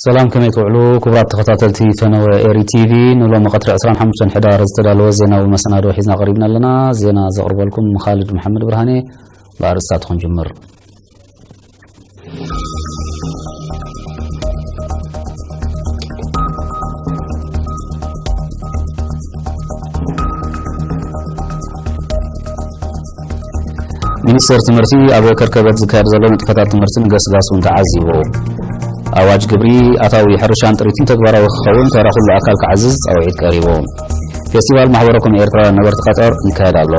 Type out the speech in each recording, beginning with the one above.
سلام كما يتوعلو كبرات تخطاتلتي فنو ايري تي في نلو مقطر 25 حدار استدالو زينا ومسنادو حيزنا قريبنا لنا زينا زقرب لكم خالد محمد برهاني بارساتكم جمر ሚኒስትር ትምህርቲ ኣብ ከርከበት ዝካየድ ዘሎ ንጥፈታት ትምህርትን ገስጋሱን ተዓዚቡ ኣዋጅ ግብሪ ኣታዊ ሕርሻን ጥሪትን ተግባራዊ ክኸውን ተራ ኩሉ ኣካል ክዓዝዝ ፃውዒት ቀሪቡ ፌስቲቫል ማሕበረኩም ኤርትራ ነበርቲ ቀጠር ይካየድ ኣሎ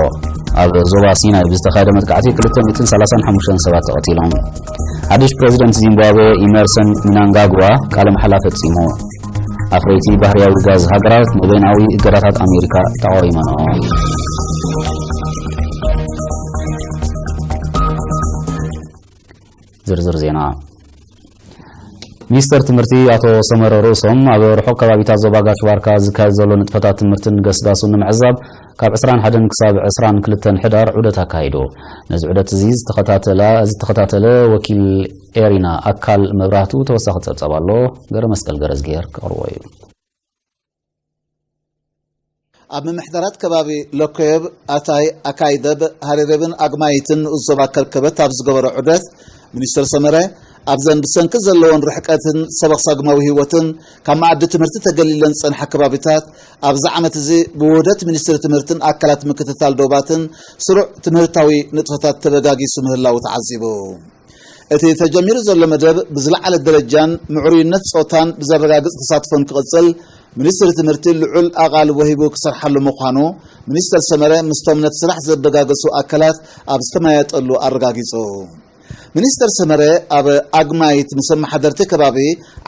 ኣብ ዞባ ሲናይ ብዝተኻየደ መጥቃዕቲ 235 ሰባት ተቐቲሎም ሓድሽ ፕሬዚደንት ዚምባብዌ ኢመርሰን ሚናንጋግዋ ቃለ መሓላ ፈጺሙ ኣፍረይቲ ባህርያዊ ጋዝ ሃገራት ንበይናዊ እገዳታት ኣሜሪካ ተቃዊመን ዝርዝር ዜና ሚኒስትር ትምህርቲ አቶ ሰመረ ርእሶም ኣብ ርሑቕ ከባቢታት ዞባ ጋሽባርካ ዝካየድ ዘሎ ንጥፈታት ትምህርትን ገስጋሱን ንምዕዛብ ካብ 21 ክሳብ 22 ሕዳር ዑደት ኣካይዱ ነዚ ዑደት እዚ ዝተኸታተለ ወኪል ኤሪና ኣካል መብራህቱ ተወሳኺ ፀብፀብ ኣሎ ገረ መስቀል ገረዝጌር ክቐርቦ እዩ ኣብ ምሕደራት ከባቢ ሎኮብ ኣታይ ኣካይደብ ሃረረብን ኣግማይትን ዞባ ከርከበት ኣብ ዝገበረ ዑደት ሚኒስትር ሰመረ ኣብዘን ብሰንኪ ዘለዎን ርሕቀትን ሰበክሳግማዊ ህይወትን ካብ ማዕዲ ትምህርቲ ተገሊለን ፀንሐ ከባቢታት ኣብዚ ዓመት እዚ ብውህደት ሚኒስትሪ ትምህርትን ኣካላት ምክትታል ዶባትን ስሩዕ ትምህርታዊ ንጥፈታት ተበጋጊሱ ምህላው ተዓዚቡ እቲ ተጀሚሩ ዘሎ መደብ ብዝለዓለ ደረጃን ምዕሩይነት ፆታን ብዘረጋግፅ ተሳትፎን ክቕፅል ሚኒስትሪ ትምህርቲ ልዑል ኣቓል ወሂቡ ክሰርሓሉ ምዃኑ ሚኒስትር ሰመረ ምስቶም ነቲ ስራሕ ዘበጋገሱ ኣካላት ኣብ ዝተመያየጠሉ ኣረጋጊፁ ሚኒስትር ሰመረ ኣብ ኣግማይት መሰማሕደርቲ ከባቢ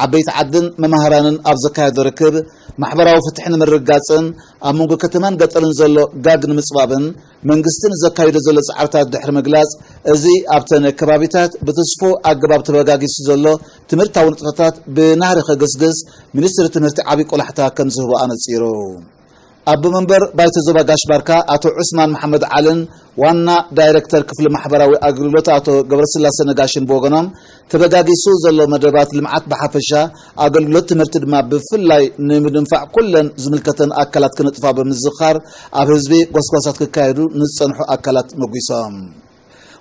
ዓበይቲ ዓድን መማህራንን ኣብ ዘካየዶ ርክብ ማሕበራዊ ፍትሕን ምርጋፅን ኣብ መንጎ ከተማን ገጠርን ዘሎ ጋግ ንምፅባብን መንግስትን ዘካይዶ ዘሎ ፃዕርታት ድሕሪ ምግላፅ እዚ ኣብተን ከባቢታት ብተስፎ ኣገባብ ተበጋጊሱ ዘሎ ትምህርታዊ ንጥፈታት ብናህሪ ከገስግስ ሚኒስትሪ ትምህርቲ ዓብይ ቆላሕታ ከም ዝህቦ ኣነፂሩ ኣብ መንበር ባይተ ዞባ ጋሽባርካ አቶ ዑስማን መሐመድ ዓልን ዋና ዳይሬክተር ክፍሊ ማሕበራዊ ኣገልግሎት አቶ ገብረስላሴ ነጋሽን በወገኖም ተበጋጊሱ ዘሎ መደባት ልምዓት በሓፈሻ ኣገልግሎት ትምህርቲ ድማ ብፍላይ ንምድንፋዕ ኩለን ዝምልከተን ኣካላት ክንጥፋ ብምዝኻር ኣብ ህዝቢ ጎስጓሳት ክካየዱ ንፀንሑ ኣካላት መጉሶም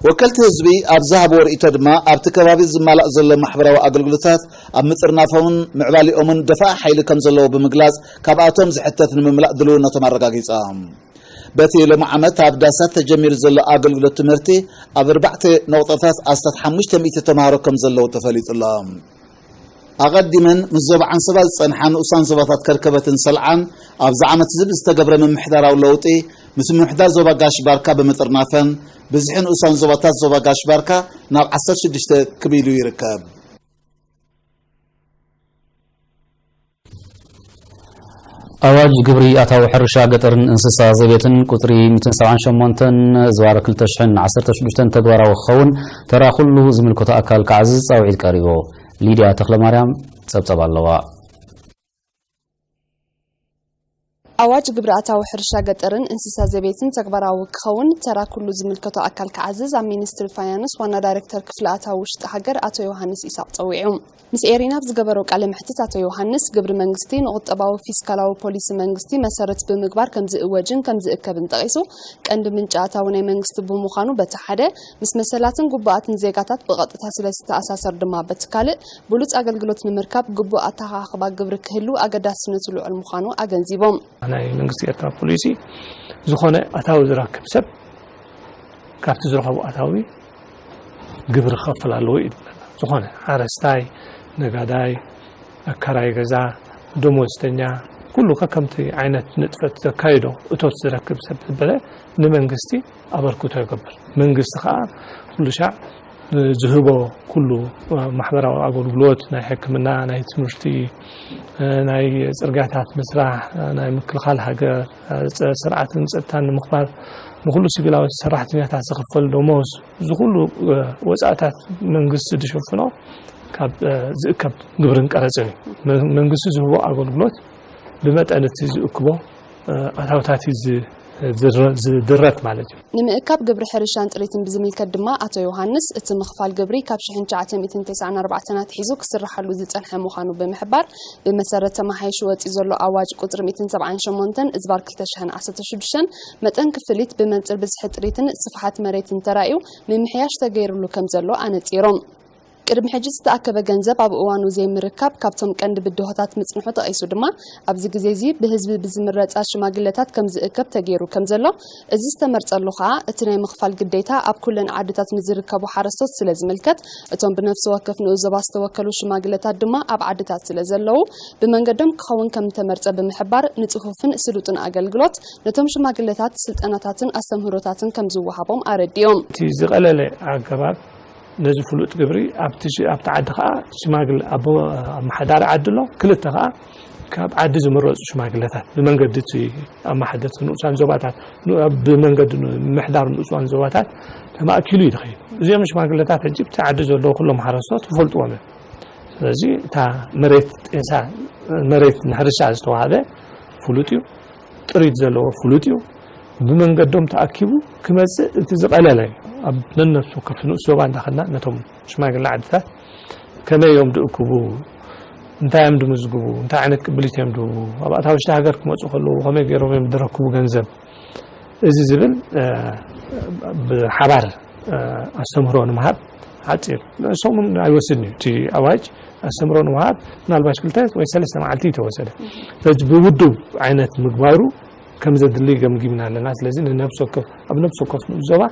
ወከልቲ ህዝቢ ኣብ ዝሃብ ወርኢቶ ድማ ኣብቲ ከባቢ ዝማላእ ዘሎ ማሕበራዊ ኣገልግሎታት ኣብ ምፅርናፎምን ምዕባሊኦምን ደፋእ ሓይሊ ከም ዘለዎ ብምግላፅ ካብኣቶም ዝሕተት ንምምላእ ድልውነቶም ኣረጋጊፆም በቲ ሎሚ ዓመት ኣብ ዳሳት ተጀሚሩ ዘሎ ኣገልግሎት ትምህርቲ ኣብ 4 ነቁጣታት 1500 ተምሃሮ ከም ዘለዎ ተፈሊጡሎም ኣቀዲመን ምዞባ ዓንሰባ ዝፀንሓን ኡሳን ዞባታት ከርከበትን ሰልዓን ኣብዚ ዓመት ዝብል ዝተገብረ ምምሕዳራዊ ለውጢ ምስ ምምሕዳር ዞባ ጋሽባርካ ብምጥርናፈን ብዝሕን ኡሳን ዞባታት ዞባ ጋሽባርካ ናብ 16 ክቢሉ ይርከብ ኣዋጅ ግብሪ ኣታዊ ሕርሻ ገጠርን እንስሳ ዘቤትን ቁጥሪ 178 ዝዋረ 2016 ተግባራዊ ክኸውን ተራ ኩሉ ዝምልከቶ ኣካል ክዓዝዝ ፃውዒት ቀሪቡ ሊድያ ተክለማርያም ፀብፀብ ኣለዋ ኣዋጅ ግብሪ ኣታዊ ሕርሻ ገጠርን እንስሳ ዘቤትን ተግባራዊ ክኸውን ተራ ኩሉ ዝምልከቶ ኣካል ክዓዝዝ ኣብ ሚኒስትሪ ፋይናንስ ዋና ዳይሬክተር ክፍሊ ኣታዊ ውሽጢ ሃገር ኣቶ ዮሃንስ ኢሳቅ ፀዊዑ ምስ ኤሪና ዝገበረው ቃለ መሕትት ኣቶ ዮሃንስ ግብሪ መንግስቲ ንቁጠባዊ ፊስካላዊ ፖሊሲ መንግስቲ መሰረት ብምግባር ከም ዝእወጅን ከም ዝእከብን ጠቂሱ ቀንዲ ምንጪ ኣታዊ ናይ መንግስቲ ብምዃኑ በቲ ሓደ ምስ መሰላትን ጉቡኣትን ዜጋታት ብቐጥታ ስለዝተኣሳሰር ድማ በቲ ካልእ ብሉፅ ኣገልግሎት ንምርካብ ግቡእ ኣተኻኽባ ግብሪ ክህሉ ኣገዳስነት ዝልዑል ምዃኑ ኣገንዚቦም ናይ መንግስቲ ኤርትራ ፖሊሲ ዝኾነ ኣታዊ ዝረክብ ሰብ ካብቲ ዝረኸቡ ኣታዊ ግብሪ ክኸፍል ኣለዎ እዩ ዝኾነ ሓረስታይ ነጋዳይ ኣከራይ ገዛ ደሞዝተኛ ኩሉ ከምቲ ዓይነት ንጥፈት ተካይዶ እቶት ዝረክብ ሰብ ዝበለ ንመንግስቲ ኣበርክቶ ይገብር መንግስቲ ከዓ ኩሉ ሻዕ ዝህቦ ኩሉ ማሕበራዊ ኣገልግሎት ናይ ሕክምና ናይ ትምህርቲ ናይ ፅርግያታት ምስራሕ ናይ ምክልኻል ሃገር ስርዓትን ፀጥታን ንምኽባር ንኩሉ ሲቪላዊ ሰራሕተኛታት ዝኽፈል ደሞዝ ዝኩሉ ወፃእታት መንግስቲ ዝሽፍኖ ካብ ዝእከብ ግብርን ቀረፅን መንግስቲ ዝህቦ ኣገልግሎት ብመጠን እቲ ዝእክቦ ኣታውታት ዝድረት ማለት እዩ ንምእካብ ግብሪ ሕርሻን ጥሪትን ብዝምልከት ድማ አቶ ዮሐንስ እቲ ምኽፋል ግብሪ ካብ 1994 ሒዙ ክስራሓሉ ዝጸንሐ ምዃኑ ብምሕባር ብመሰረት ተማሓይሹ ወፂ ዘሎ ኣዋጅ ቁጥሪ 178 ዝባር 2016 መጠን ክፍሊት ብመንጽር ብዝሒ ጥሪትን ስፍሓት መሬትን ተራእዩ ምምሕያሽ ተገይሩሉ ከም ዘሎ ኣነጺሮም ቅድሚ ሕጂ ዝተኣከበ ገንዘብ ኣብ እዋኑ ዘይምርካብ ካብቶም ቀንዲ ብድሆታት ምጽንሑ ተቐይሱ ድማ ኣብዚ ግዜ እዚ ብህዝቢ ብዝምረጻ ሽማግለታት ከም ዝእከብ ተገይሩ ከም ዘሎ እዚ ዝተመርጸሉ ከዓ እቲ ናይ ምኽፋል ግዴታ ኣብ ኩለን ዓድታት ንዝርከቡ ሓረስቶት ስለ ዝምልከት እቶም ብነፍሲ ወከፍ ንኡዞባ ዝተወከሉ ሽማግለታት ድማ ኣብ ዓድታት ስለ ዘለዉ ብመንገዶም ክኸውን ከም ተመርጸ ብምሕባር ንጽፉፍን ስሉጥን ኣገልግሎት ነቶም ሽማግለታት ስልጠናታትን ኣስተምህሮታትን ከም ዝወሃቦም ኣረዲዮም እቲ ዝቐለለ ኣገባብ ነዚ ፍሉጥ ግብሪ ኣብቲ ዓዲ ከዓ ሽማግለ ኣብ ማሕዳር ዓዲ ኣሎ ክልተ ከዓ ካብ ዓዲ ዝምረፁ ሽማግለታት ብመንገዲ እቲ ኣማሓደርቲ ንኡሳን ዞባታት ብመንገዲ ምሕዳር ንኡሳን ዞባታት ተማእኪሉ ይድኸይ እዚኦም ሽማግለታት ሕጂ እቲ ዓዲ ዘለዉ ኩሎም ሓረስቶት ይፈልጥዎም እዮም ስለዚ እታ መሬት ጤሳ መሬት ንሕርሻ ዝተዋሃበ ፍሉጥ እዩ ጥሪት ዘለዎ ፍሉጥ እዩ ብመንገዶም ተኣኪቡ ክመጽእ እቲ ዝቐለለ ኣብ ነነሱ ከፍኑ ሶባ እንዳኸና ነቶም ሽማግለ ዓድታት ከመዮም ድእክቡ እንታይ እዮም ድምዝግቡ እንታይ ዓይነት ቅብሊት እዮም ድህቡ ኣብ ኣታዊ ውሽጢ ሃገር ክመፁ ከለዉ ከመይ ገይሮም እዮም ዝረክቡ ገንዘብ እዚ ዝብል ብሓባር ኣስተምህሮ ንምሃብ ሓፂር ንሶም ኣይወስድን እዩ እቲ ኣዋጅ ኣስተምህሮ ንምሃብ ምናልባሽ 2 ወይ 3 መዓልቲ ተወሰደ ስለዚ ብውዱብ ዓይነት ምግባሩ كم زاد اللي قام جبنا لنا لازم نفسه كف أب نفسه كف زوا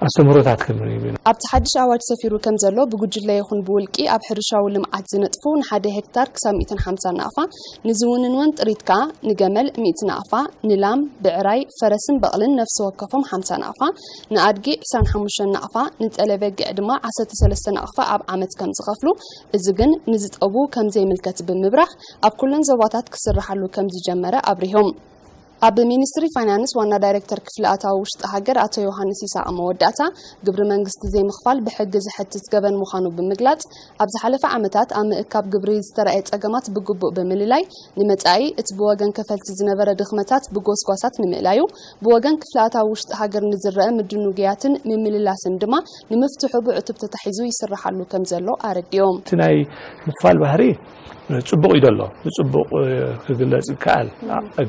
أستمرت كلمة يبين. أب تحدش أول سفيرو كم زلوا بوجود لا يخون بولكي أب حرشة ولا معزنة فون حدا هكتار كسام 250 نافة نزون نوانت ريتكا نجمل 100 نافة نلام بعراي فرسن بقلن نفسه كفهم 5 نافة نأرجع سان 5 نافة نتقلب قدما 13 نافة أب عمت كم زغفلو الزجن نزت أبو كم زي ملكتب المبرح أب كلن زواتات كسر حلو كم زي جمرة أبريهم. أب مينستري فاينانس وانا دايركتور كفل أتاو وشت هاجر أتو يوحنس يساق موداتا قبل ما نقصت زي مخفال بحجز حتى تجبن مخانو بمجلات أبز حلفة عمتات أم إكاب قبري استرأت أجمات بجبو بمليلاي نمتعي اتبوجن كفلت زنبرة دخمتات بجوز قاسات نملايو بوجن كفل أتاو وشت هاجر نزرع مدنوجيات من مليلا سندما نمفتحوا بعتب تتحيزو يسرح له كم زلوا أرديوم تناي مخفال بحري ጽቡቕ ይደሎ ጽቡቕ ክግለጽ ይከኣል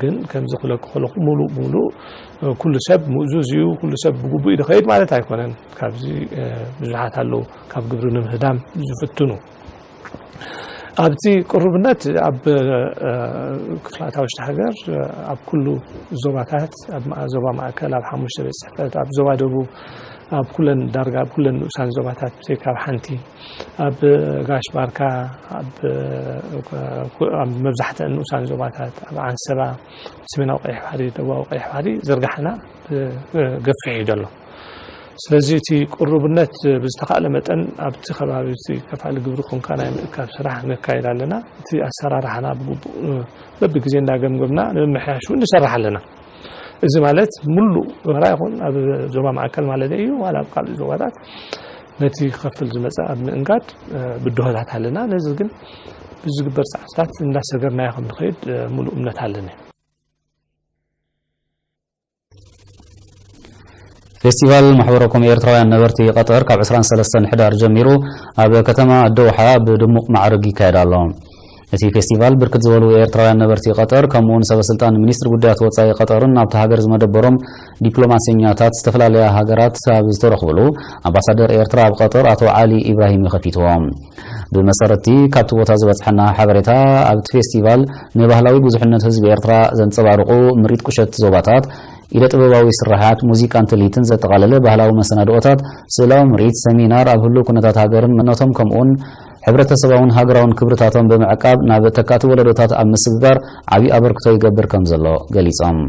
ግን ከምዚ خلق ሙሉ ኩሉ ሰብ ሙዙዝዩ ኩሉ ሰብ ብግቡእ ይድኸይድ ማለት ኣይኮነን ካብዚ ብዙሓት ኣለው ካብ ግብሪ ንምህዳም ዝፍትኑ ኣብቲ ቁርብነት ኣብ ክፍላታ ውሽጢ ሃገር ኣብ ኩሉ ዞባታት ኣብ ዞባ ማእከል ኣብ 5 ቤት ጽሕፈት ኣብ ዞባ ደቡብ ኣብ ኩለን ዳርጋ ኣብ ኩለን ንኡሳን ዞባታት ብዘይካብ ሓንቲ ኣብ ጋሽ ባርካ ኣብ መብዛሕትአን ንኡሳን ዞባታት ኣብ ዓንሰባ ሰሜናዊ ቀይሕ ባሕሪ ደቡባዊ ቀይሕ ባሕሪ ዘርጋሕና ገፊሕ እዩ ዘሎ ስለዚ እቲ ቁርብነት ብዝተኻእለ መጠን ኣብቲ ከባቢ እቲ ከፋሊ ግብሪ ኮንካ ናይ ምእካብ ስራሕ ነካይድ ኣለና እቲ ኣሰራርሓና በቢግዜ እንዳገምገምና ንምምሕያሹ ንሰርሕ ኣለና እዚ ማለት ሙሉ ወራ ይኹን ኣብ ዞባ ማእከል ማለት እዩ ዋላ ኣብ ካልእ ዞባታት ነቲ ከፍል ዝመጽ ኣብ ምእንጋድ ብድሆታት ኣለና ነዚ ግን ብዝግበር ጻዕታት እንዳሰገርና ይኹን ንኸይድ ሙሉ እምነት ኣለና فيستيفال محوركم إيرتراويان نبرتي قطر كاب 23 حدار جميرو أب كتما الدوحة بدمق معرقي كايدالون እቲ ፌስቲቫል ብርክት ዝበሉ ኤርትራውያን ነበርቲ ቀጠር ከምኡውን ሰበስልጣን ሚኒስትሪ ጉዳያት ወጻኢ ቀጠርን ኣብቲ ሃገር ዝመደበሮም ዲፕሎማስያኛታት ዝተፈላለያ ሃገራት ኣብ ዝተረኽብሉ ኣምባሳደር ኤርትራ ኣብ ቀጠር ኣቶ ዓሊ ኢብራሂም ይኸፊትዎም ብመሰረቲ ካብቲ ቦታ ዝበፅሐና ሓበሬታ ኣብቲ ፌስቲቫል ንባህላዊ ብዙሕነት ህዝቢ ኤርትራ ዘንጸባርቑ ምርኢት ቁሸት ዞባታት ኢደ ጥበባዊ ስራሓት ሙዚቃን ትልኢትን ዘጠቓለለ ባህላዊ መሰናድኦታት ስእላዊ ምርኢት ሰሚናር ኣብ ህሉ ኩነታት ሃገርን መንነቶም ከምኡውን ሕብረተሰባውን ሃገራውን ክብርታቶም ብምዕቃብ ናብ ተካቲ ወለዶታት ኣብ ምስግጋር ዓብይ ኣበርክቶ ይገብር ከም ዘሎ ገሊጾም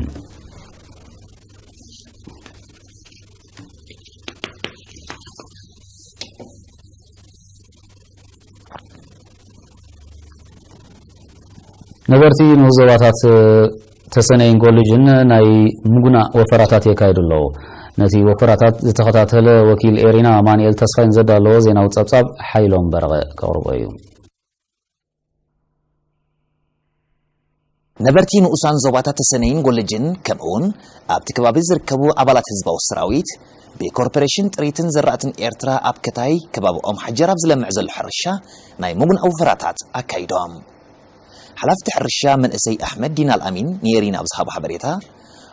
ነበርቲ ንዞባታት ተሰነይን ኮሌጅን ናይ ሙጉና ወፈራታት የካይድለው ነቲ ወፈራታት ዝተኸታተለ ወኪል ኤሪና ማንኤል ተስፋይን ዘዳለዎ ዜናው ጸብጻብ ሓይሎም በረቐ ከቕርቦ እዩ نبرتين أسان زواتات السنين قولجن كمون أبتكباب زركبو عبالات حزب والسراويت بكوربوريشن تريتن زرعتن إيرترا أبكتاي كباب حجر أبزل معزل الحرشة ناي مغن أو فراتات أكايدوم حلفت حرشة من إسي أحمد دين الأمين نيرين أبزهاب حبريتا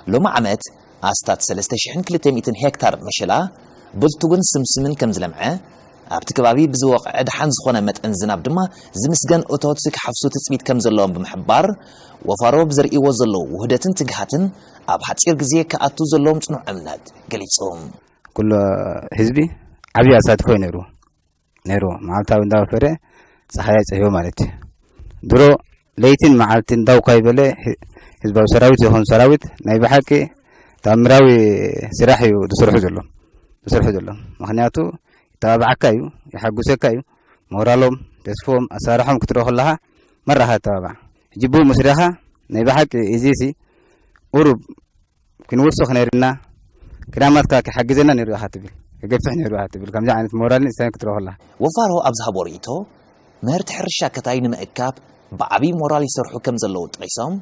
لما عمت أستات 3,200 هكتار مشلا بلتوغن سمسمن كمزلمعه أبتكبابي بزوق عد حنز خونا متأن زناب دما زمسجن أوتوتسك حفصو تثبيت كم زلهم بمحبار وفارو بزرقي وزلو وهدتن تجهتن أب حتصير جزية كأتو زلهم تنو عمنات قليتهم كل حزبي عبي أسات خوي نيرو معلتا وندا فرق صحيح سهيو مالتي درو ليتين معلتين داو قايبله حزب سراويت يهون سراويت نايب حكي تامراوي سراحي ودسرحو زلهم مخنياتو تابعكايو يحقوسكايو مورالهم تسفهم أسارحهم كتروح لها مرة هتابع جيبوا مسرحة نبحك إزيسي أوروب كنوسخ نيرنا كرامات كاك حجزنا نروح هاتبل كيف نروح هاتبل كم جاء مورال إنسان كتروح لها وفارو أبزها بوريتو مهرت حرشة كتاين مأكاب بعبي مورالي سرحو كم زلوت قيسام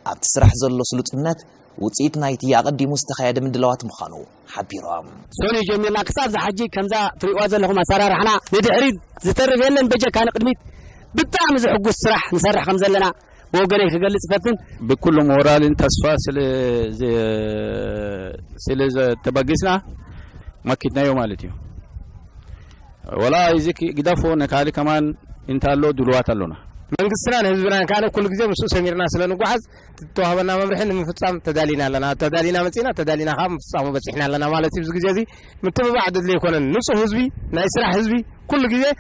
أبتسرح زلو سلوت النت وتصيت نايتي يقدي مستخيد من دلوات مخانو حبيرام سوني جميلنا كساب زحجي كمزا تريواز لهم أسرار حنا ندحريد زترف يلن بجا كان قدميت بتاع مزحقو السرح نسرح خمزلنا وقريك قال سفتن بكل مورال تصفى سل تبقسنا ما كتنا يوم مالتيو ولا يزك قدافو نكالي كمان انتالو دلوات اللونا منقصنا حزبنا كان كل جزء مسوس سميرنا سلنا قعز توهبنا مبرحين من فتصام تدالينا لنا مسينا تدالينا خام فتصام بس احنا لنا مالتي بس جزء متبع بعد اللي يكون نص حزبي نايسرا حزبي كل جزء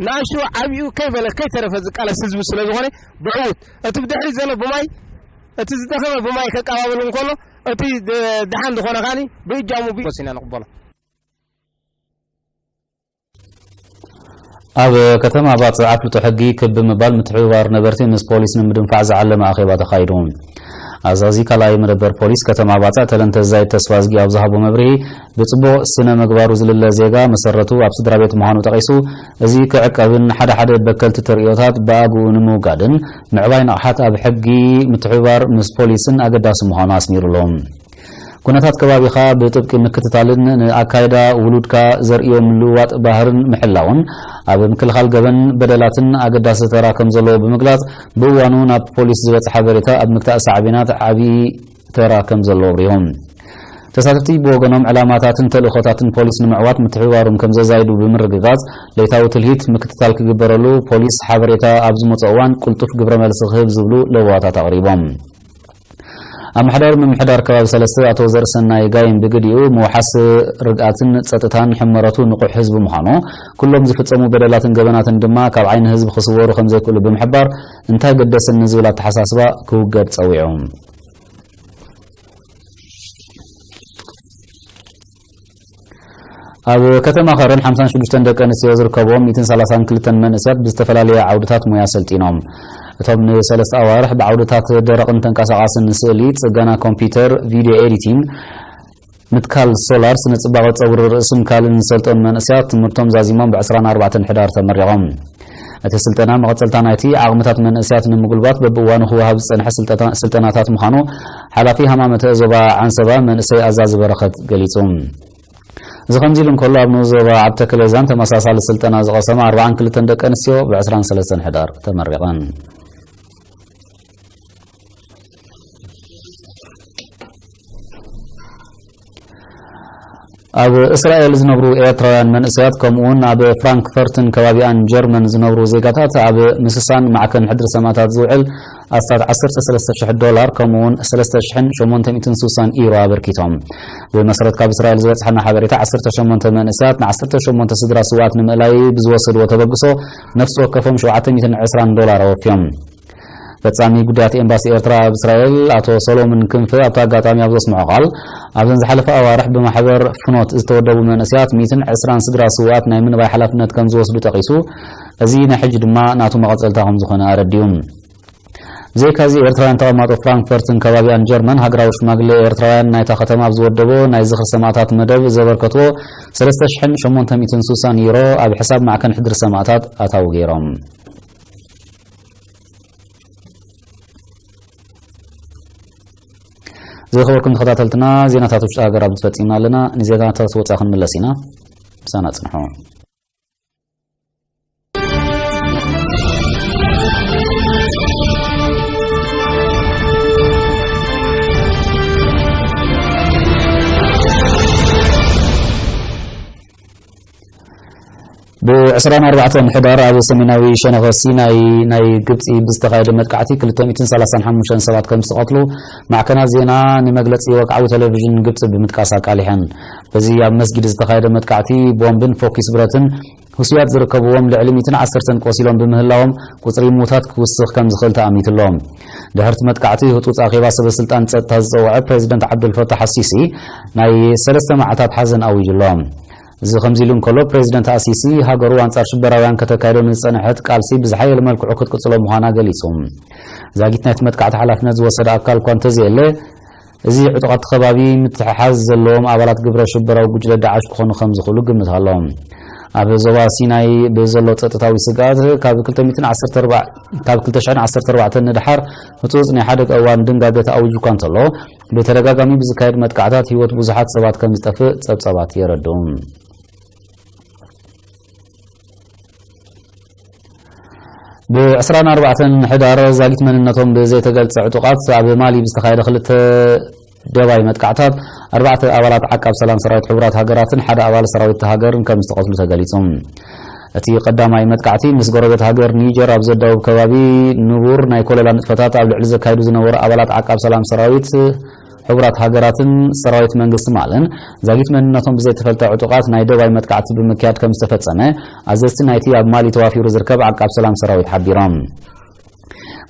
ناشو عبيو كيف لا كيف ترفز قال حزب سلازونه بعود اتبدا حزنا بماي اتزدخل بماي كقابلهم كله اتي دحان دخونه غاني بيجامو بيسنا نقبله أب كتما بعض عقل تحقي كب مبال متحوار نبرتين مس بوليس نمدن فعز علم أخيبا تخايرون أزازي كلاي مربر بوليس كتما بعض تلنت زاي تسوازجي أو ذهب ومبري بتبو سنة مقبار وزل اللزيجا مسرتو أبسد رابط مهانو تقيسو زي كعقابن حدا بكلت تريوتات بابو نمو قادن معباين أحات أب حقي متحوار مس بوليسن أقداس مهانو أسمير لهم كنتات كبابيخا بطبق مكتتالن أكايدا ولودكا زرئيو ملوات باهرن محلاون أب مكلخال قبن بدلاتن أقداس تراكم زلو بمقلات بوانو ناب بوليس زبط حبرتا أب مكتاء سعبينات عبي تراكم زلو بريهم تساتفتي بوغنوم علاماتاتن تلوخوتاتن بوليس نمعوات متحوارم كم زايدو بمرققات ليتاو تلهيت مكتتال كقبرلو بوليس حبرتا أبز متعوان كلطف قبر ملسخيب زبلو لواتا تقريبا أمحدار من محدار كباب سلسة أتوزر سنة يقايم بقديو موحس رقاتن ستتان حمراتو نقوح حزب محانو كلهم زفتسمو بدلاتن قبناتن دما كاب عين حزب خصوور وخمزي كل بمحبار انتا قدس النزولات تحساسبا كوقات تسويعهم أبو كتما خارن 56 دقيقة نسيو زركبهم 232 منسيات باستفلالية عودتات مياسلتينهم እቶም ንሰለስተ ኣዋርሕ ብዓውደታት ደረቕን ተንቀሳቓስን ስእሊ ጽገና ኮምፒተር ቪድዮ ኤዲቲንግ ምትካል ሶላር ስነ-ጽባቐ ጸጉሪ ርእስን ካልእን ዝሰልጠኑ መንእስያት ትምህርቶም ዛዚሞም ብ24 ሕዳር ተመሪቖም እቲ ስልጠና መቐፀልታ ናይቲ ዓቕምታት መንእስያት ንምጉልባት በብእዋኑ ክወሃብ ዝጸንሐ ስልጠናታት ምዃኑ ሓላፊ ሃማመተ ዞባ ዓንሰባ መንእሰይ ኣዛዚ በረኸት ገሊጹ እዚ ከምዚ ኢሉ እንከሎ ኣብ ዞባ ዓብተ ክለዛን ተመሳሳሊ ስልጠና ዝቐሰማ 42 ደቂ ኣንስትዮ ብ23 ሕዳር ተመሪቐን أب إسرائيل زنبرو إيرتراويان منأسيات كمون أب فرانكفورتن كبابيان جرمن زنبرو زيغاتات أب مسسان معكن حدر سماتات زوعل أستاد 13,000 كمون 3,800 إيرو بركيتهم بمسرد كاب إسرائيل زوات حنا حبريتا 18 منأسيات 18 سدرا سوات نملاي بزوصد وتبقصو نفس وكفهم $720 وفيهم فتصامي قدات إمباسي إيرترا بإسرائيل أتو سولومن كنف أبتا قاطامي أبزوس معقال أبزن زحلف أوارح بمحبر فنوت ازتودبو من أسيات 220 سدرا سوات نايمن باي حلفنات كان زوس دو تقيسو أزينا حج دما ناتو مغزلتاهم زخونا أرديوم زي كازي إيرتراويان تغماتو فرانكفورتن كبابيان جرمن هاقراوش ماقل إيرتراويان نايتا ختم أبزودبو ناي زخر سماعتات مدب زبركتو 3,800 يورو أبي حساب معكن حدر سماعتات أتاو غيرهم زي خبركم تخطاتلتنا زيناتات وشتا قراب تفتينا لنا نزيناتات وطاقن ملسينا سنة نحوم بعسران 4 حدار أبو سميناوي شنغ سيناي ناي قبطي بستغاية مدقعتي كل 235 سبات كم استقاتلو مع كنا زينا نمجلسي وقعو تلفزيون قبطي بمدقاسا كاليحن بزي مسجد استغاية مدقعتي بومبن فوكس براتن هسيات زركبوهم لعلميتن 10 قوسيلهم بمهلاهم قصري موتات كوسخ كم زخل تأميت اللهم دهرت مدقعتي هتوت أخيبا سبسلطان تهزوع بريزيدنت عبد الفتاح السيسي ناي 3 معتات حزن أوي جلهم زي خمزيلون كلو بريزيدنت السيسي هاجرو انصار شبراوያን ከተካሄደው ንጽንሐት ቃልሲ ብዝሓየለ መልክዑ ክትቅጽሎ ምዃና ገሊጾም ዛጊትነት መጥቃዕቲ ሓላፍነት ዝወሰደ ኣካል እኳ እንተዘየለ እዚ ዕጡቃት ከባቢ ምትሓሓዝ ዘለዎም ኣባላት ግብረ ሽበራዊ ጉጅለ ዳዓሽ ክኾኑ ከም ዝኽእሉ ግምት ኣለዎም ኣብ ዞባ ሲናይ ብዘሎ ፀጥታዊ ስጋት ካብ 2014 ንድሓር ህፁፅ ናይ ሓደ እዋን ድንጋገ ተኣውጁ እኳ እንተሎ ብተደጋጋሚ ብዝካየድ መጥቃዕታት ህይወት ብዙሓት ሰባት ከም ዝጠፍእ ፀብፀባት የረድኡ ب24 حدار زاغيت مننتهم بزي تገልጸ ዕጡቃት ኣብ ማሊ ብዝተኻየደ ክልተ ደባይ መጥቃዕታት 4 ኣባላት ዓቃብ ሰላም ሰራዊት ሕቡራት ሃገራትን ሓደ ኣባል ሰራዊት ሃገርን ከም ዝተቐትሉ ተገሊጾም እቲ ቀዳማይ መጥቃዕቲ ምስ ጎረቤት ሃገር ኒጀር ኣብ ዘዳውብ ከባቢ ንቡር ናይ ኮለላ ንጥፈታት ኣብ ልዕሊ ዘካይዱ ዝነበሩ ኣባላት ዓቃብ ሰላም ሰራዊት حبرات هاجراتن سرايت منجست مالن زاجيت منناتهم بزي تفلت عطوقات ناي دواي متقعت بمكياد كم استفدسمه عززت نايتي اب مالي توافير زركب عقاب سلام سرايت حبيرام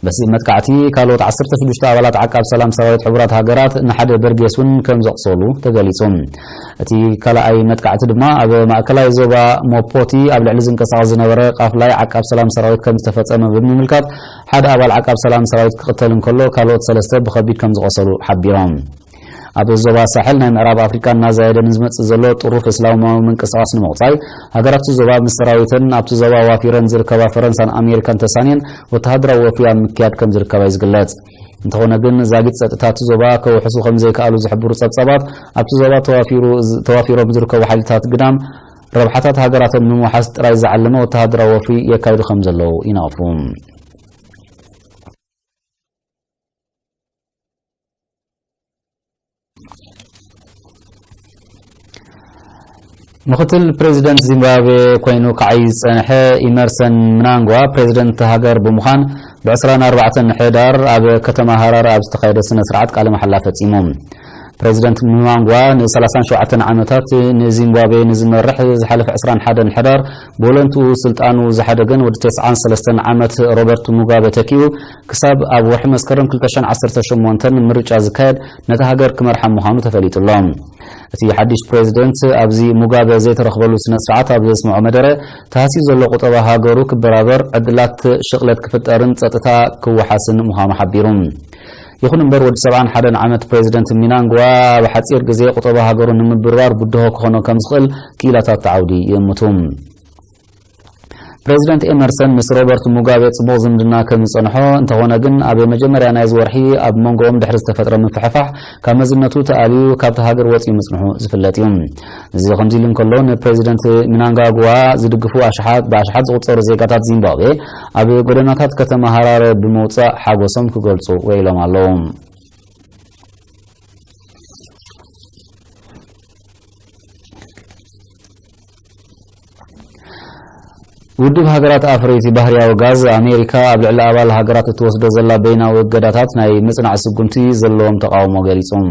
بس متقعتي كالوت 10 فلوشتا اولات عقاب سلام سرايت حبرات هاجرات نحد برجيسون كم زقصولو تغليصوم اتي كلا اي متقعت دما اب ماكلاي زوبا موبوتي اب لعل زنقصاق زنبره قاف لاي عقاب سلام سرايت كم استفدسمه بمملكات حد اول عقاب سلام سرايت قتلن كله كالوت سلسته بخبيت كم زقصولو حبيرام ابو زوبا ساحل ناي معرب افريكا نازايدن زمص زلو طروف اسلاماوي منقصاص نموصاي هاجرات زوبا مسراويتن ابو زوبا وافيرن زركبا فرنسان امريكان تسانين وتهدرا وفيا مكياد كم زركبا يزغلص انتهونا ግን ዛጊት ጸጥታት ዞባ ከውሕሱ ከም ዘይካሉ ዝሕብሩ ጸብጸባት ኣብቲ ዞባ ተዋፊሮም ዝርከቡ ሓይልታት ግዳም ረብሓታት ሃገራቶም ንምሓስ ጥራይ ዝዓለመ ወተሃደራዊ ወፍሪ የካይዱ ከም ዘለው ይናፉ مختل بريزيدنت زيمبابوي كوينو كعيز صنح إمرسن منانغوا بريزيدنت هاجر بمخان ب24 حدار اب كتما هرار اب استخايد سنه سرعت قال محلا فصيمم بريزيدنت منانغوا ن 37 عامታት نزيمبابوي نزمرح زحلف 21 حدار بولنتو سلطانو زحدغن ود 93 عامت روبرت موغابي تكيو كسب اب وحي مسكرم 2018 مرጫ زكايد نتا هاجر كمرحم مخانو تفليطلهم እቲ ሓድሽ ፕሬዝደንት ኣብዚ ሙጋበ ዘይተረኽበሉ ስነ ስርዓት ኣብ ዘስምዖ መደረ ተሃሲስ ዘሎ ቁጠባ ሃገሩ ክበራበር ዕድላት ሽቕለት ክፍጠርን ጸጥታ ክወሓስን ምዃኑ ሓቢሩ ይኹን እምበር ወዲ 71 ዓመት ፕሬዝደንት ሚናንግዋ ኣብ ሓፂር ግዜ ቁጠባ ሃገሩ ንምብርባር ጉድሆ ክኾኖ ከም ዝኽእል ክኢላታት ተዓውዲ ይእምቱ بريزيدنت إمرسن مس روبرت موغابي صبوغ زمدنا كم صنحو انتهونا جن أبي مجمريا نايز ورحي أب مونغوم دحرز تفترة من فحفح كمزنتو تأليو كابت هاجر واتي مصنحو زفلاتيوم زي خمزيلين كلون بريزيدنت منانغاغوا زدقفو أشحات بأشحات زغطور زيقاتات زيمبابوي أبي قدناتات كتما هرار بموتا حاقوسم كقلصو ويلو معلوم ውድብ ሃገራት ኣፍሪካ ባህርያዊ ጋዝ ኣሜሪካ ኣብ ልዕሊ ኣባል ሃገራት እትወስዶ ዘላ በይናዊ እገዳታት ናይ ምጽናዕ ስጉምቲ ዘለዎም ተቃውሞ ገሊጾም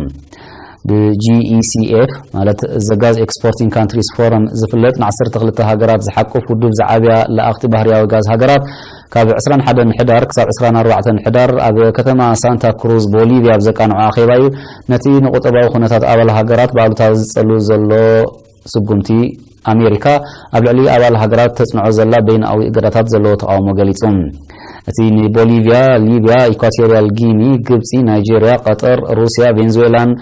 ብጂኢሲኤፍ ማለት ዘጋዝ ኤክስፖርቲንግ ካንትሪስ ፎረም ዝፍለጥ ን12 ሃገራት ዝሓቁፍ ውድብ ዝዓብያ ለኣኽቲ ባህርያዊ ጋዝ ሃገራት ካብ 21 ሕዳር ክሳብ 24 ሕዳር ኣብ ከተማ ሳንታ ክሩዝ ቦሊቪያ ዘቃንዑ ኣኼባ እዩ ነቲ ንቁጠባዊ ኩነታት ኣባል ሃገራት ባሉታ ዝጸሉ ዘሎ ስጉምቲ ኣሜሪካ ኣብ ልዕሊ ኣባል ሃገራት ተጽንዖ ዘላ በይናዊ እገዳታት ዘለዎ ተቃውሞ ገሊጾም እቲ ቦሊቪያ ሊቢያ ኢኳቶሪያል ጊኒ ግብፂ ናይጄሪያ ቀጠር ሩስያ ቬንዙዌላን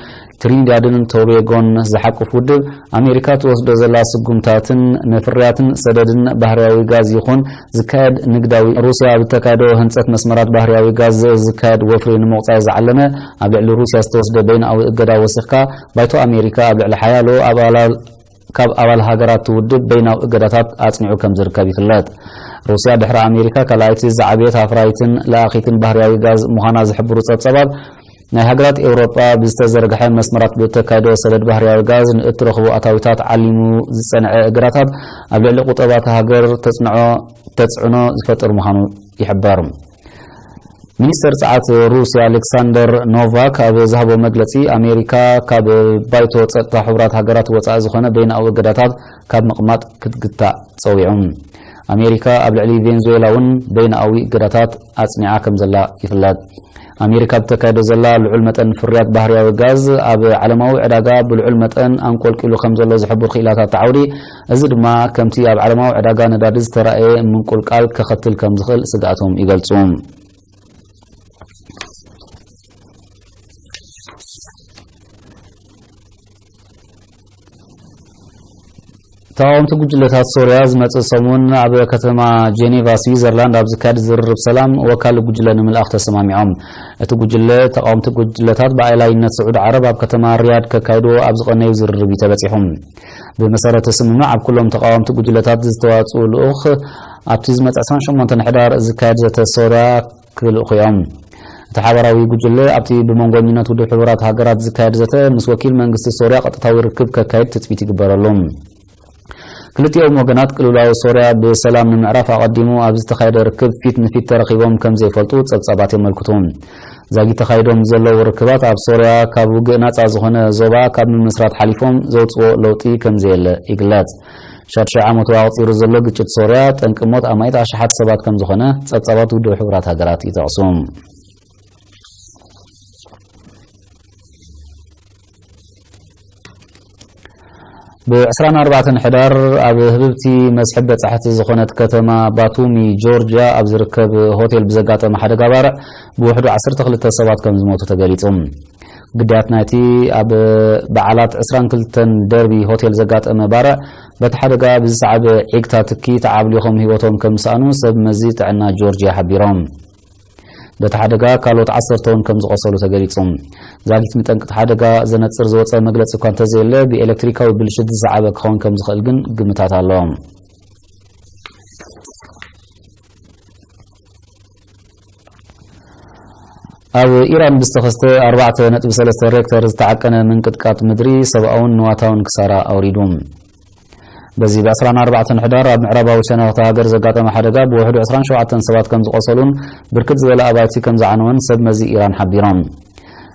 ትሪንዳድን ቶቤጎን ዝሓቅፍ ውድብ ኣሜሪካ ትወስዶ ዘላ ስጉምታትን ነፍርያትን ሰደድን ባህርያዊ ጋዝ ይኹን ዝካየድ ንግዳዊ ሩስያ ብተካይዶ ህንፀት መስመራት ባህርያዊ ጋዝ ዝካየድ ወፍሪ ንምቕፃይ ዝዓለመ ኣብ ልዕሊ ሩስያ ዝተወስደ በይናዊ እገዳ ወሲኽካ ባይቶ ኣሜሪካ ኣብ ልዕሊ ሓያሎ ካብ ኣባል ሃገራት ትውድብ በይናዊ እገዳታት ኣጽኒዑ ከም ዝርከብ ይፍለጥ ሩስያ ድሕሪ ኣሜሪካ ካልኣይቲ ዝዓብየት ኣፍራይትን ለኣኺትን ባህርያዊ ጋዝ ምዃና ዝሕብሩ ጸብጻባት ናይ ሃገራት ኤውሮጳ ብዝተዘርግሐ መስመራት ብተካይዶ ሰደድ ባህርያዊ ጋዝ ንእትረኽቡ ኣታዊታት ዓሊሙ ዝጸንዐ እግራታት ኣብ ልዕሊ ቁጠባት ሃገር ተጽዕኖ ዝፈጥር ምዃኑ ይሕበር ሚኒስተር ጸዓት ሩስያ ኣሌክሳንደር ኖቫክ ኣብ ዝሃቦ መግለጺ ኣሜሪካ ካብ ባይቶ ጸጥታ ሕብራት ሃገራት ወጻኢ ዝኾነ በይናዊ እገዳታት ካብ ምቕማጥ ክትግታእ ጸዊዑ ኣሜሪካ ኣብ ልዕሊ ቬንዙዌላ እውን በይናዊ እገዳታት ኣጽኒዓ ከም ዘላ ይፍለጥ ኣሜሪካ ብተካይዶ ዘላ ልዑል መጠን ፍርያት ባህርያዊ ጋዝ ኣብ ዓለማዊ ዕዳጋ ብልዑል መጠን አንቆልቂሉ ከም ዘሎ ዝሕብር ኺእላታት ተዓውዲ እዚ ድማ ከምቲ ኣብ ዓለማዊ ዕዳጋ ነዳዲ ዝተረኣየ ምንቁልቃል ከኸትል ከም ዝኽእል ስጋኣቶም ይገልጹ ተቃወምቲ ጉጅለታት ሶርያ ዝመጽእ ሰሙን ኣብ ከተማ ጄኔቫ ስዊዘርላንድ ኣብ ዝካየድ ዝርርብ ሰላም ወካል ጉጅለ ንምልኣኽ ተሰማሚዖም እቲ ጉጅለ ተቃወምቲ ጉጅለታት ብኣይላይነት ስዑድ ዓረብ ኣብ ከተማ ሪያድ ከካይዶ ኣብ ዝቐነዩ ዝርርብ ተበጺሖም ብመሰረተ ስምምዕ ኣብ ኩሎም ተቃወምቲ ጉጅለታት ዝተዋጽኡ ልኡኽ ኣብቲ ዝመጽእ 28 ሕዳር ዝካየድ ዘተ ሶርያ ክልእኹ እዮም እቲ ሓበራዊ ጉጅለ ኣብቲ ብመንጎኝነት ውድብ ሕብራት ሃገራት ዝካየድ ዘተ ምስ ወኪል መንግስቲ ሶርያ ቀጥታዊ ርክብ ከካይድ ትጽቢት ይግበረሎም ክልቲኦም ወገናት ቅልውላዊ ሶርያ ብሰላም ንምዕራፍ ኣቐዲሙ ኣብ ዝተኻየደ ርክብ ፊት ንፊት ተረኺቦም ከም ዘይፈልጡ ጸብጻባት የመልክቱ ዛጊ ተኻይዶም ዘለዉ ርክባት ኣብ ሶርያ ካብ ውግእ ናጻ ዝኾነ ዞባ ካብ ምምስራት ሓሊፎም ዘውፅኦ ለውጢ ከም ዘየለ ይግለጽ 6 ዓመት ኣቕፂሩ ዘሎ ግጭት ሶርያ ጠንቂ ሞት ኣማይት ኣሽሓት ሰባት ከም ዝኾነ ጸብጻባት ውድብ ሕብራት ሃገራት ይጠቕሱ ب24 حدار ኣብ ህብብቲ መስሕብ በጻሕቲ ዝኾነት ከተማ ባቱሚ ጆርጅያ ኣብ ዝርከብ ሆቴል ብዘጋጠመ ሓደጋ ባርዕ ብውሕዱ 12 ሰባት ከም ዝሞቱ ተገሊጹ ግዳያት ናይቲ ኣብ በዓላት 22 ደርቢ ሆቴል ዘጋጠመ ባርዕ በቲ ሓደጋ ብዝሰዓበ ዒግታ ትኪ ተዓብሊኾም ህይወቶም ከም ዝሰኣኑ ሰብ መዚ ጥዕና ጆርጅያ ሓቢሮም በቲ ሓደጋ ካልኦት 10 ከም ዝቆሰሉ ተገሊጹ ዛጊት ምጠንቅጥ ሓደጋ ዘነጽር ዝወፀ መግለጺ እኳ እንተዘየለ ብኤሌክትሪካዊ ብልሽት ዝሰዓበ ክኸውን ከም ዝኽእል ግን ግምታት ኣለዎም ኣብ ኢራን ብዝተኸስተ 4.3 ሬክተር ዝተዓቀነ ምንቅጥቃጥ ምድሪ ሰብኣውን ንዋታውን ክሳራ ኣውሪዱ በዚ ب24 حدار ኣብ ምዕራባዊ ሸነኽቲ ሃገር ዘጋጠመ ሓደጋ ብውሕዱ 27 ሰባት ከም ዝቆሰሉን ብርክት ዝበለ ኣባይቲ ከም ዝዓነወን ሰብ መዚ ኢራን ሓቢሮም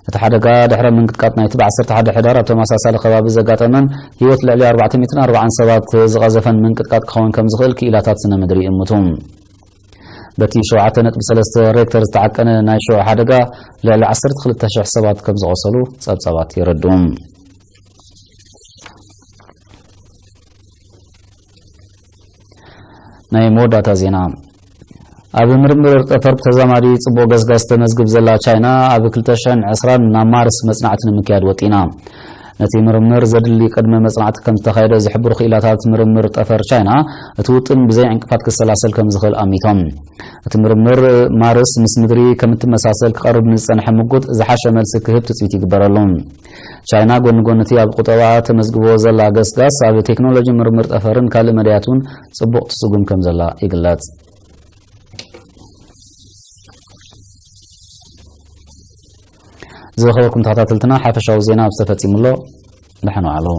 እቲ ሓደጋ ድሕሪ ምንቅጥቃጥ ናይቲ ብ11 ሕዳር ኣብ ተመሳሳሊ ከባቢ ዘጋጠመን ህይወት ልዕሊ 440 ሰባት ዝቐዘፈን ምንቅጥቃጥ ክኸውን ከም ዝኽእል ክኢላታት ስነ ምድሪ ይእምቱ በቲ 7.3 ሬክተር ዝተዓቀነ ናይ ሸውዓ ሓደጋ ልዕሊ 12,000 ሰባት ከም ዝቆሰሉ ጸብጻባት ይረድኡ ናይ ሞዳታ ዜና ኣብ ምርምር ጠፈር ተዛማዲ ጽቡቕ ገዝጋዝ ተመዝግብ ዘላ ቻይና ኣብ 2020 ናብ ማርስ መጽናዕቲ ንምክያድ ወጢና ነቲ ምርምር ዘድሊ ቅድመ መጽናዕቲ ከም ዝተኻየደ ዝሕብሩ ኺእላታት ምርምር ጠፈር ቻይና እቲ ውጥን ብዘይ ዕንቅፋት ክሰላሰል ከም ዝኽእል ኣሚቶም እቲ ምርምር ማርስ ምስ ምድሪ ከም እትመሳሰል ክቐርብ ንዝጸንሐ ምጉት ዝሓሸ መልሲ ክህብ ትጽቢት ይግበረሉ ቻይና ጎኒ ጎኒ እቲ ኣብ ቁጠባ ተመዝግቦ ዘላ ገስጋስ ኣብ ቴክኖሎጂ ምርምር ጠፈርን ካልእ መድያቱን ጽቡቕ ትጽጉም ከም ዘላ ይግለጽ ዝኸበርኩም ተኸታተልትና ሓፈሻዊ ዜና ብዝተፈጺሙሎ ድሓኑ ኣለዉ